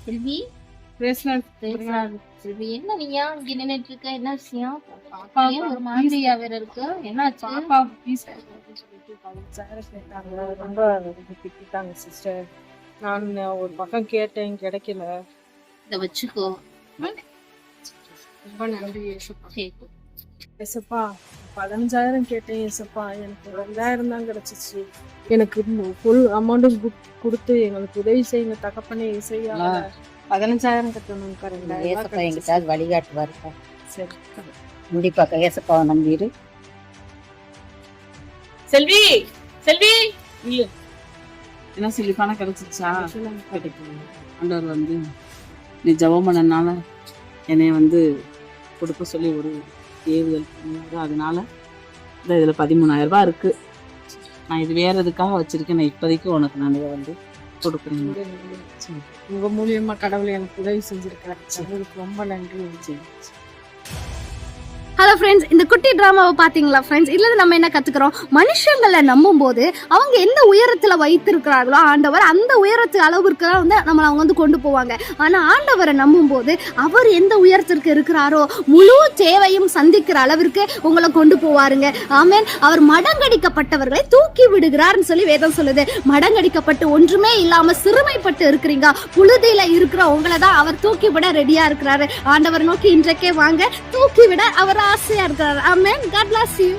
செல்வி செல்வி, என்ன நீயா இங்க நின்னுட்டு இருக்க? என்ன விஷயம்? ஏன் ஒரு மாதிரியா வேற இருக்கு? என்னாச்சு? ரொம்ப திட்டாங்க சிஸ்டர். நான் ஒரு பக்கம் கேட்டேன், கிடைக்கல. இத வச்சுக்கோ. ரொம்ப நன்றி சரி. ஏசப்பா. 15,000 கேட்டேன் ஏசப்பா, எனக்கு 2,000 தான் கிடைச்சிச்சு. எனக்கு ஃபுல் அமௌண்ட்டும் கொடுத்து எங்களுக்கு உதவி செய்யுங்க தகப்பனே. இசையா 15,000 கட்டணும்க்கா. 2,000 எங்கிட்ட வழிகாட்டுவாருக்கா. சரி கண்டிப்பாக்கா, ஏசப்பாவை நம்பிடு. செல்வி செல்வி இல்ல என்ன சொல்லி பணம் கிடைச்சிச்சா? ஆண்டவர் வந்து நீ ஜெபம் பண்ணனால என்னைய வந்து கொடுக்க சொல்லி ஒரு ஏவுதல் பண்ணாரு. அதனால இந்த இதுல 13,000 ரூபாய் இருக்கு. நான் இது வேற எதுக்காக வச்சிருக்கேன். நான் இப்போதைக்கு உனக்கு நான் இதை வந்து கொடுக்குறேன். உங்க மூலியமா கடவுள் எனக்கு உதவி செஞ்சிருக்காரு. அவருக்கு ரொம்ப நன்றி. ஹலோ ஃப்ரெண்ட்ஸ், இந்த குட்டி டிராமாவை பார்த்தீங்களா ஃப்ரெண்ட்ஸ்? இதில் நம்ம என்ன கற்றுக்குறோம்? மனுஷங்களை நம்பும் போது அவங்க எந்த உயரத்தில் வைத்திருக்கிறார்களோ ஆண்டவர் அந்த உயரத்து அளவிற்கு தான் வந்து நம்மளை அவங்க வந்து கொண்டு போவாங்க. ஆனால் ஆண்டவரை நம்பும் போது அவர் எந்த உயரத்திற்கு இருக்கிறாரோ முழு தேவையும் சந்திக்கிற அளவிற்கு உங்களை கொண்டு போவாருங்க. ஆமேன். அவர் மடங்கடிக்கப்பட்டவர்களை தூக்கி விடுகிறார்னு சொல்லி வேதம் சொல்லுது. மடங்கடிக்கப்பட்டு ஒன்றுமே இல்லாமல் சிறுமைப்பட்டு இருக்கிறீங்க, புழுதியில இருக்கிற உங்களை தான் அவர் தூக்கி விட ரெடியா இருக்கிறாரு. ஆண்டவர் நோக்கி இன்றைக்கே வாங்க, தூக்கி விட அவர் ஆசையா இருக்கிறார். ஆமென். God bless you.